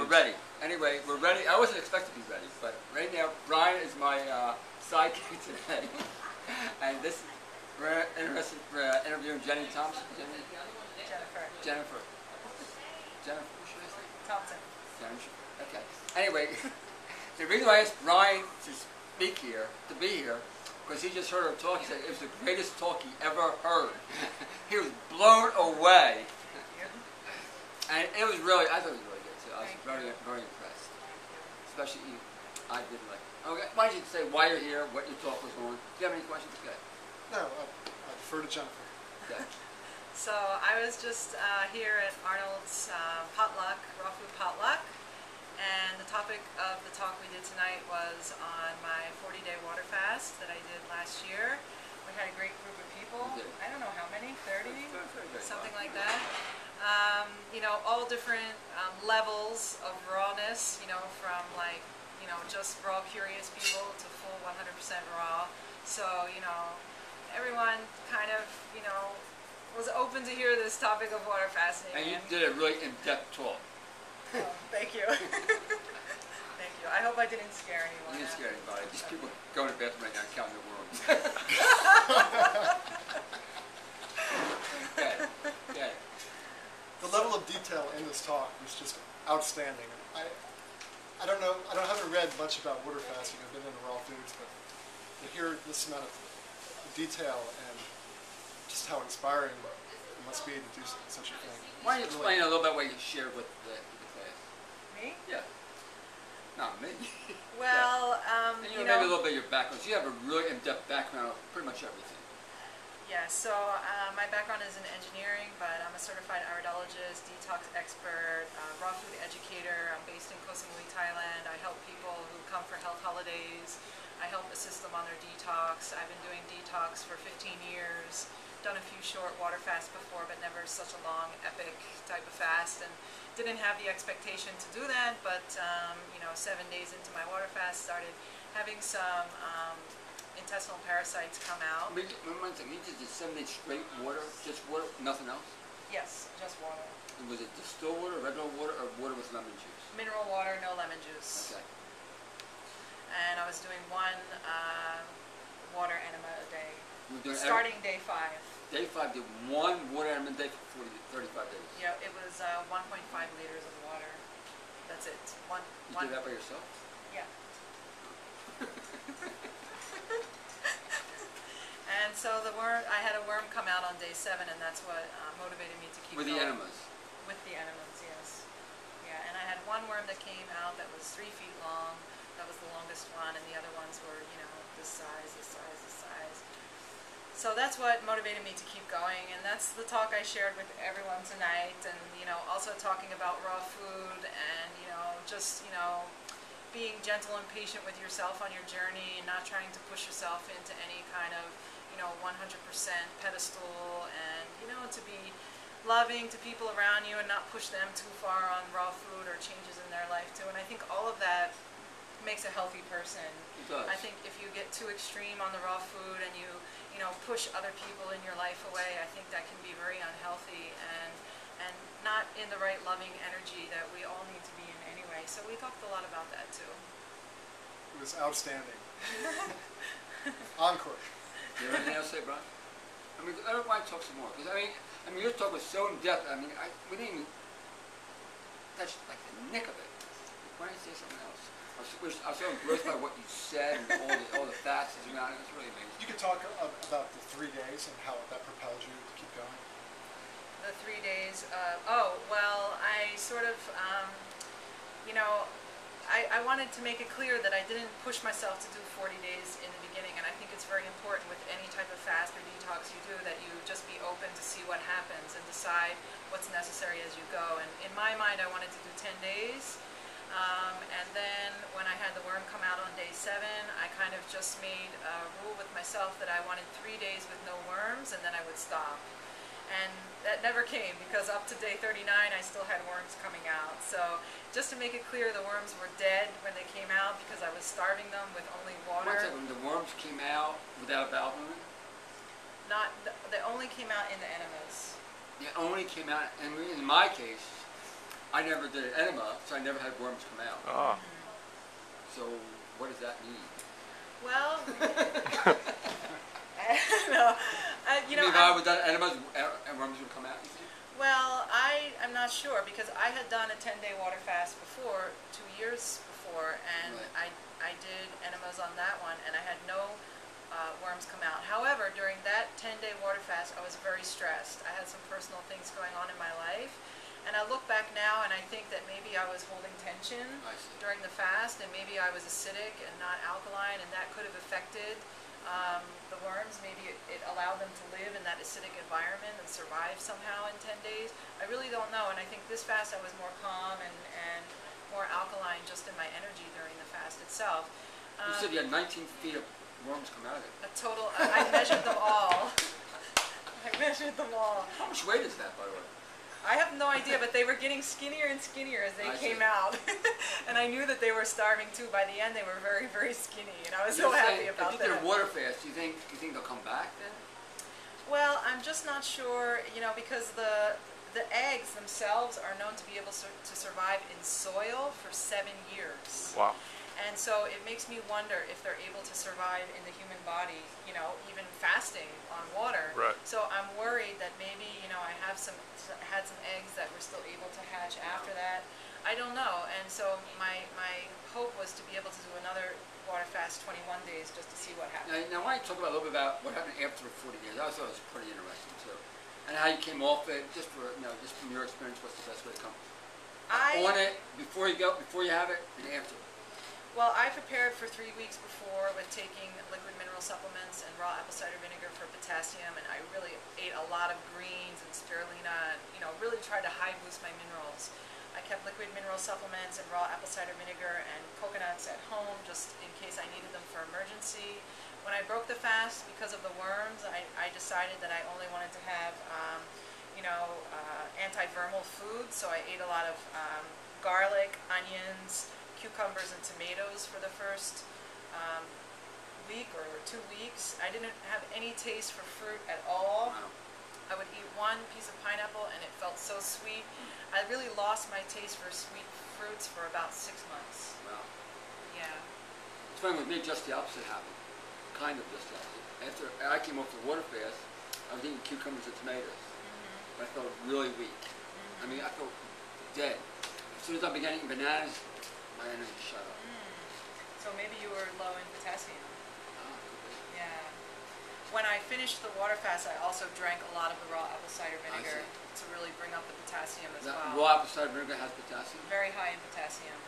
ready. Anyway, we're ready. I wasn't expecting to be ready, but right now, Brian is my sidekick today. And this, we're interested, interviewing Jenny Thompson. Jennifer. Who should I say? Thompson. Jennifer. Okay. Anyway, the reason why I asked Brian to speak here, to be here, because he just heard her talk. He said it was the greatest talk he ever heard. He was blown away. And it was really, I thought it was really good too. I was very, very impressed. Especially you. I did like. Okay, why don't you say why you're here, what your talk was on? Do you have any questions? Okay. No, I defer to Jennifer. Okay. So I was just here at Arnold's potluck, raw food potluck, and the topic of the talk we did tonight was on my 40-day water fast that I did last year. We had a great group of people. I don't know how many, 30? Something like that. You know, all different levels of rawness, you know, from like, you know, just raw curious people to full 100% raw. So, you know, everyone kind of, you know, was open to hear this topic of water fasting. And you did a really in-depth talk. Oh, thank you. Thank you. I hope I didn't scare anyone. You didn't scare anybody. Just people going to the bathroom right now and counting their worms. Okay. The level of detail in this talk was just outstanding. I don't know, I haven't read much about water fasting. I've been into raw foods, but to hear this amount of detail and just how inspiring it must be to do such a thing. Why don't you explain a little bit what you shared with the class? Me? Yeah. Not me. Well, and you know, maybe a little bit of your background. So you have a really in-depth background of pretty much everything. Yeah, so my background is in engineering, but I'm a certified iridologist, detox expert, raw food educator. I'm based in Koh Samui, Thailand. I help people who come for health holidays. I help assist them on their detox. I've been doing detox for 15 years. Done a few short water fasts before, but never such a long, epic type of fast, and didn't have the expectation to do that. But you know, 7 days into my water fast, started having some intestinal parasites come out. One thing, you did just 7 days straight water, just water, nothing else? Yes, just water. And was it distilled water, regular water, or water with lemon juice? Mineral water, no lemon juice. Okay. And I was doing one water enema a day. You were doing starting day 5. Day 5 did one water enema a day for 35 days? Yeah, it was 1.5 liters of water. That's it. You did that by yourself? Yeah. And so I had a worm come out on day 7, and that's what motivated me to keep going. With the enemas? With the enemas, yes. Yeah, and I had one worm that came out that was 3 feet long. That was the longest one, and the other ones were, you know, this size, this size, this size. So that's what motivated me to keep going, and that's the talk I shared with everyone tonight, and, you know, also talking about raw food and, you know, just, you know, being gentle and patient with yourself on your journey and not trying to push yourself into any kind of, you know, 100% pedestal, and, you know, to be loving to people around you and not push them too far on raw food or changes in their life too. And I think all of that makes a healthy person. It does. I think if you get too extreme on the raw food and you know, push other people in your life away, I think that can be very unhealthy and not in the right loving energy that we all need to be in anyway. So we talked a lot about that too. It was outstanding. Encore. You have anything else to say, Brian? I mean, I don't want to talk some more, because I mean, your talk was so in depth. I mean, we didn't even touch like the nick of it. Why don't you say something else? I was so engrossed by what you said and all the facts around it. It was really amazing. You could talk about the 3 days and how that propelled you to keep going. The 3 days. Oh well, I sort of, you know, I wanted to make it clear that I didn't push myself to do 40 days in the beginning, and I think it's very important with any type of fast or detox you do that you just be open to see what happens and decide what's necessary as you go. And in my mind, I wanted to do 10 days. And then when I had the worm come out on day 7, I kind of just made a rule with myself that I wanted 3 days with no worms, and then I would stop. And that never came, because up to day 39 I still had worms coming out. So just to make it clear, the worms were dead when they came out because I was starving them with only water. One second, the worms came out without a bowel movement? They only came out in the enemas. They only came out, and in my case, I never did an enema, so I never had worms come out. Oh. So what does that mean? Well, no, you know, If I would done enemas and worms would come out, you think? well, I'm not sure because I had done a 10-day water fast before, 2 years before, and Right. I did enemas on that one, and I had no worms come out. However, during that 10-day water fast, I was very stressed. I had some personal things going on in my life, and I look back now and I think that maybe I was holding tension I see. during the fast, and maybe I was acidic and not alkaline, and that could have affected the worms. Maybe it allowed them to live in that acidic environment and survive somehow in 10 days. I really don't know, and I think this fast I was more calm and more alkaline just in my energy during the fast itself. You said you had 19 feet of worms come out of it. A total, I measured them all. I measured them all. How much weight is that, by the way? I have no idea, but they were getting skinnier and skinnier as they I came see. out. And I knew that they were starving too. By the end, they were very, very skinny, and I was so You're happy saying about if you did that. a water fast, you think they'll come back then? Well, I'm just not sure, you know, because the eggs themselves are known to be able to survive in soil for 7 years. Wow. And so it makes me wonder if they're able to survive in the human body, you know, even fasting on water. Right. So I'm worried that maybe, you know, I had some eggs that were still able to hatch after that. I don't know. And so my hope was to be able to do another water fast 21 days just to see what happened. Now, why don't you talk about a little bit about what happened after the 40 days? I thought it was pretty interesting too, and how you came off it. Just from your experience, what's the best way to come on it before you have it, and after? Well, I prepared for 3 weeks before with taking liquid mineral supplements and raw apple cider vinegar for potassium, and I really ate a lot of greens and spirulina, and really tried to high boost my minerals. I kept liquid mineral supplements and raw apple cider vinegar and coconuts at home just in case I needed them for emergency. When I broke the fast because of the worms, I decided that I only wanted to have anti-vermal food, so I ate a lot of garlic, onions, cucumbers, and tomatoes for the first week or 2 weeks. I didn't have any taste for fruit at all. Wow. I would eat one piece of pineapple and it felt so sweet. I really lost my taste for sweet fruits for about 6 months. Wow. Yeah. It's funny with me, just the opposite happened. Kind of just the opposite. After I came off the water fast, I was eating cucumbers and tomatoes. But I felt really weak. I mean, I felt dead. As soon as I began eating bananas, my energy shut up. So maybe you were low in potassium. Could be. Yeah. When I finished the water fast, I also drank a lot of the raw apple cider vinegar to really bring up the potassium as well. Raw apple cider vinegar has potassium? Very high in potassium.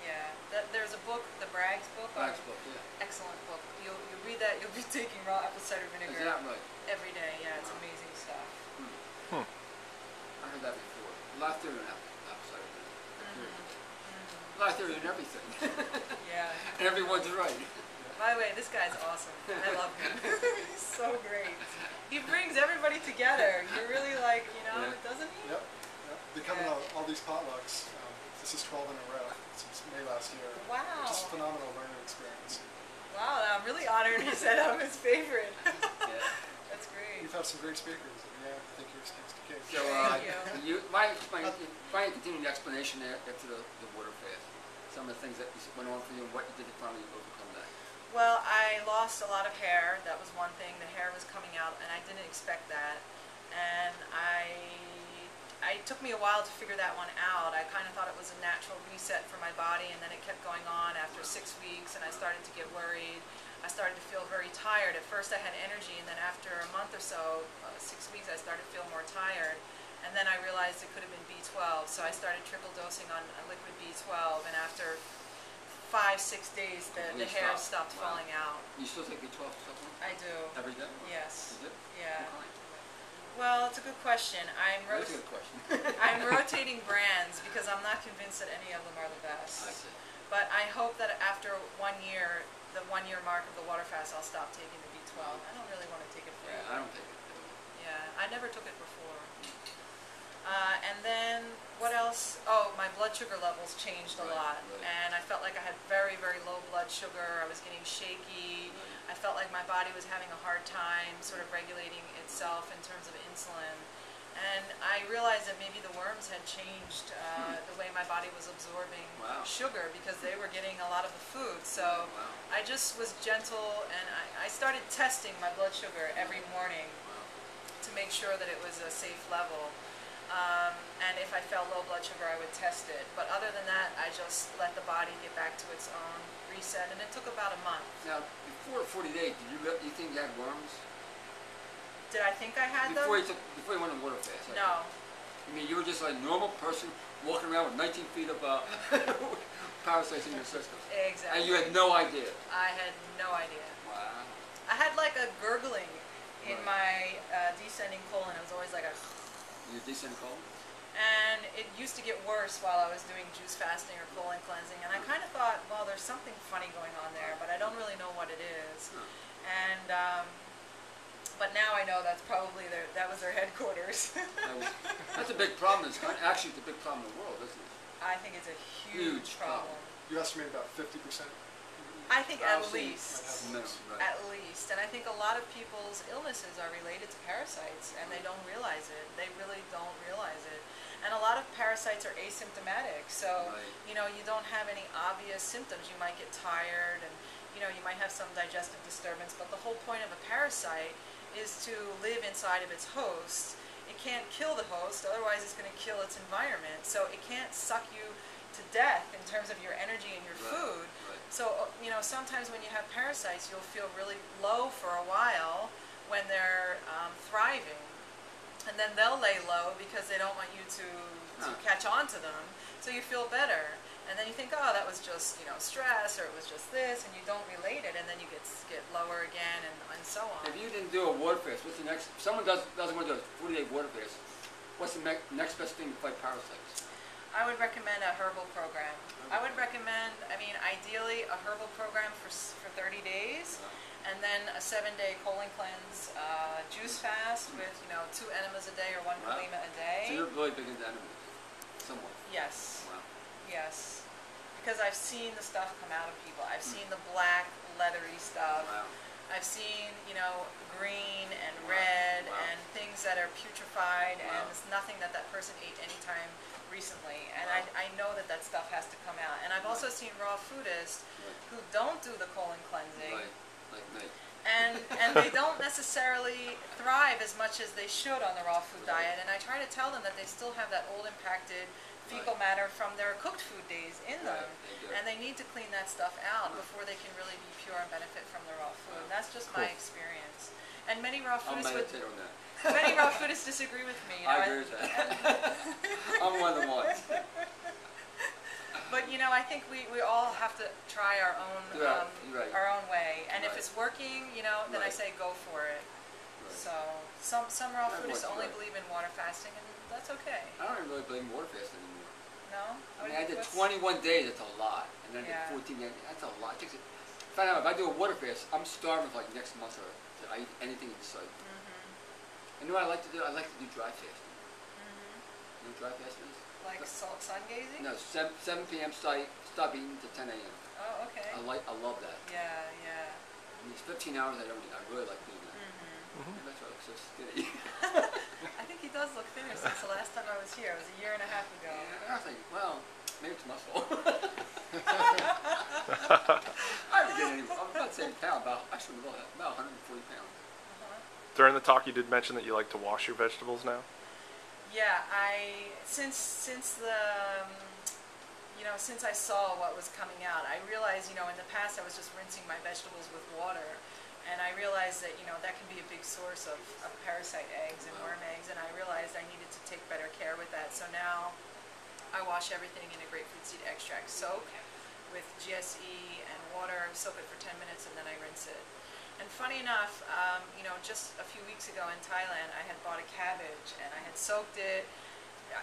Yeah. There's a book, the Bragg's book. Bragg's book, yeah. Excellent book. You read that, you'll be taking raw apple cider vinegar Is that right? every day. Yeah, it's amazing stuff. I heard that before. A lot of theory in apple cider vinegar. A lot of theory in everything. Yeah. And everyone's right. By the way, this guy's awesome. I love him. He's so great. He brings everybody together. You're really like, doesn't he? Yep. Becoming all these potlucks. This is 12 in a row since May last year. Wow. Just a phenomenal learning experience. Wow, I'm really honored he said I'm his favorite. Yeah. That's great. You've had some great speakers. Yeah, I think yours takes the cake. So, Thank you. why don't you continue the explanation there after the water fast? Some of the things that went on for you and what you did to finally overcome that. Well, I lost a lot of hair. That was one thing. The hair was coming out, and I didn't expect that. And it took me a while to figure that one out. I kind of thought it was a natural reset for my body, and then it kept going on after 6 weeks, and I started to get worried. I started to feel very tired. At first I had energy, and then after a month or so, 6 weeks, I started to feel more tired. And then I realized it could have been B12, so I started trickle dosing on a liquid B12, and after 5-6 days, the hair stopped falling out. You still take B12 supplement? I do. Every day? Yes. You do? Yeah. What kind? Well, it's a good question. That's a good question. I'm rotating brands because I'm not convinced that any of them are the best. I see. But I hope that after 1 year, the 1 year mark of the water fast, I'll stop taking the B12. I don't really want to take it forever. Yeah, I don't take it. Yeah, I never took it before. And then, what else? Oh, my blood sugar levels changed a lot. Right. And I felt like I had very, very low blood sugar. I was getting shaky. I felt like my body was having a hard time sort of regulating itself in terms of insulin. and I realized that maybe the worms had changed the way my body was absorbing sugar because they were getting a lot of the food. So I just was gentle, and I started testing my blood sugar every morning to make sure that it was a safe level. And if I felt low blood sugar, I would test it. But other than that, I just let the body get back to its own reset, and it took about a month. Now, before 40 days, you think you had worms? Did I think I had Before them? before you went on water fast? No. I mean, you were just like a normal person walking around with 19 feet of parasites in your system. Exactly. And you had no idea. I had no idea. Wow. I had like a gurgling in my descending colon. It was always like a... Your descending colon? And it used to get worse while I was doing juice fasting or colon cleansing. And I kind of thought, well, there's something funny going on there, but I don't really know what it is. And... but now I know that's probably that was their headquarters. That's a big problem. Actually, it's a big problem in the world, isn't it? I think it's a huge problem. You estimate about 50%? I think at least. Minimum, right. At least. And I think a lot of people's illnesses are related to parasites, and they don't realize it. They really don't realize it. And a lot of parasites are asymptomatic, so you know, you don't have any obvious symptoms. You might get tired, and you know, you might have some digestive disturbance, but the whole point of a parasite is to live inside of its host. It can't kill the host, otherwise it's going to kill its environment. So it can't suck you to death in terms of your energy and your food. So, you know, sometimes when you have parasites, you'll feel really low for a while when they're thriving. And then they'll lay low because they don't want you to catch on to them. So you feel better. And then you think, oh, that was just, you know, stress, or it was just this, and you don't relate it, and then you get lower again, and so on. If you didn't do a water fast, what's the next? If someone doesn't want to do a 40-day water fast, what's the next best thing to fight parasites? I would recommend a herbal program. I would recommend, I mean, ideally a herbal program for 30 days, and then a 7-day colon cleanse, juice fast with, you know, 2 enemas a day or 1 kalima a day. So you're really big into enemas, somewhat. Yes. Wow. Yes. Because I've seen the stuff come out of people. I've seen the black, leathery stuff. Wow. I've seen, you know, green and red and things that are putrefied, and it's nothing that person ate anytime recently. And I know that stuff has to come out. And I've also seen raw foodists who don't do the colon cleansing. Like me. And they don't necessarily thrive as much as they should on the raw food diet. And I try to tell them that they still have that old impacted fecal matter from their cooked food days in them, and they need to clean that stuff out before they can really be pure and benefit from the raw food. And that's just my experience. And many raw foodists many raw foodists disagree with me. You know, I agree with that. I'm one of the ones. But you know, I think we all have to try our own our own way. And if it's working, you know, then I say go for it. So some raw foodists only believe in water fasting, and that's okay. I don't really believe in water fasting anymore. No? I mean, I did 21 days, that's a lot. And then I did 14 days, that's a lot. Find out if I do a water fast, I'm starving for like next month, or I eat anything in sight. And you know what I like to do? I like to do dry fasting. You know what dry fasting is? Like sun gazing? No, 7 p.m. stop eating to 10 a.m. Oh, okay. I love that. Yeah, yeah. I mean, it's 15 hours I don't eat. I really like doing that. Maybe that's why I look so skinny. I think he does look thinner since the last time I was here. It was a year and a half ago. Yeah, I think, well, maybe it's muscle. I'm not saying pound, actually about 140 pounds. During the talk, you did mention that you like to wash your vegetables now. Yeah, since I saw what was coming out, I realized, you know, in the past I was just rinsing my vegetables with water. And I realized that, you know, that can be a big source of parasite eggs and worm eggs, and I realized I needed to take better care with that. So now I wash everything in a grapefruit seed extract soak with GSE and water, soak it for 10 minutes, and then I rinse it. And funny enough, you know, just a few weeks ago in Thailand, I had bought a cabbage, and I had soaked it,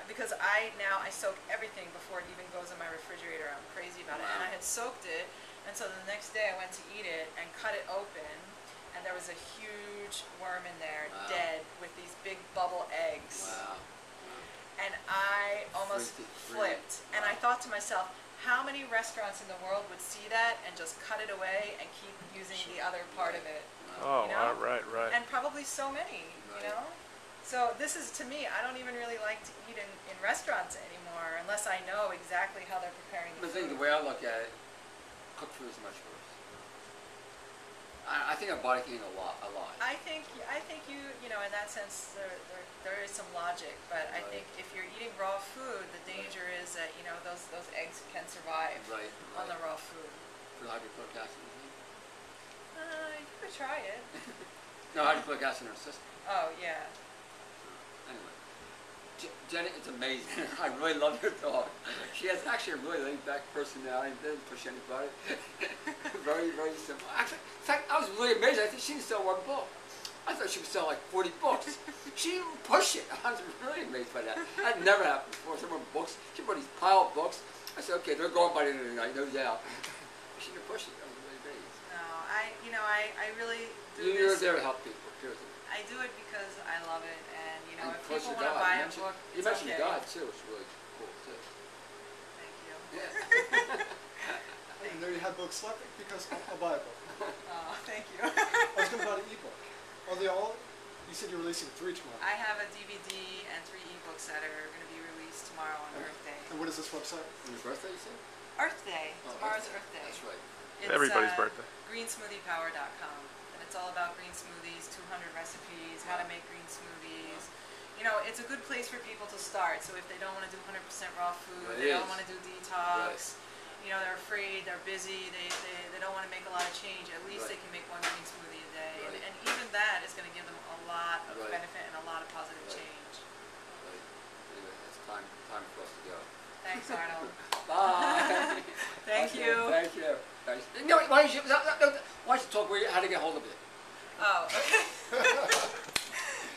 because I soak everything before it even goes in my refrigerator. I'm crazy about it. And I had soaked it, and so the next day I went to eat it and cut it open, and there was a huge worm in there, dead, with these big bubble eggs. And I almost flipped. And I thought to myself, how many restaurants in the world would see that and just cut it away and keep using the other part of it? Oh, you know? right. And probably so many, you know? So this is, to me, I don't even really like to eat in restaurants anymore unless I know exactly how they're preparing the The thing, the food. way I look at it, cooked food is much worse. I think our body can eat a lot. I think you know, in that sense, there is some logic, but I think if you're eating raw food, the danger is that, you know, those eggs can survive Right. on the raw food. For hydrochloric acid. You could try it. No, hydrochloric acid in our system. Oh, yeah. Anyway, Jenny, it's amazing. I really love your dog. She has actually a really laid-back personality. Doesn't push anybody. Very, very simple. Actually, in fact, I was really amazed. I think she didn't sell one book. I thought she would sell like 40 books. She didn't push it. I was really amazed by that. That never happened before. Some of her books, she brought these pile of books. I said, okay, they're going by the end of the night, no doubt. She didn't push it. I was really amazed. No, I really do You're this. there to help people. Seriously. I do it because I love it, and you know, And if plus people your want to God. buy You a mentioned- book, You it's mentioned okay. God too. It's really cool too. Thank you. Yeah. And there you have books left because I'll buy a book. Oh, thank you. I was going to buy an ebook. Are they all? You said you're releasing 3 tomorrow. I have a DVD and 3 ebooks that are going to be released tomorrow on Earth Day. And what is this website? On your birthday, you said? Earth Day. Oh, Tomorrow's Earth Day. That's right. It's, Everybody's birthday. greensmoothiepower.com, and it's all about green smoothies, 200 recipes, how to make green smoothies. You know, it's a good place for people to start. So if they don't want to do 100% raw food, It they don't is. want to do detox, you know, they're afraid, they're busy, they don't want to make a lot of change, at least they can make 1 green smoothie a day. Right. And even that is going to give them a lot of Right. benefit and a lot of positive Right. change. Right. Anyway, it's time for us to go. Thanks, Arnold. Bye. Thank Okay, you. Thank you. Thanks. No, why don't you talk how to get hold of you? Oh, okay.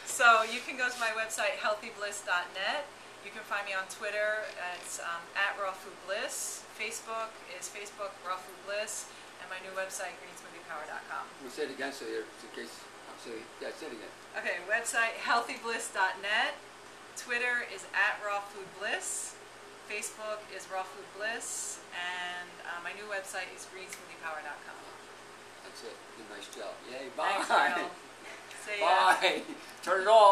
So you can go to my website, healthybliss.net. You can find me on Twitter. It's @rawfoodbliss. Facebook is Facebook Raw Food Bliss, and my new website, greensmoothiepower.com. We'll say it again so in case. Say it again. Okay, website healthybliss.net. Twitter is @rawfoodbliss. Facebook is Raw Food Bliss, and my new website is greensmoothiepower.com. That's it. Good, nice job. Yay. Thanks, Bye. Arnold. See ya. Bye. Turn it off.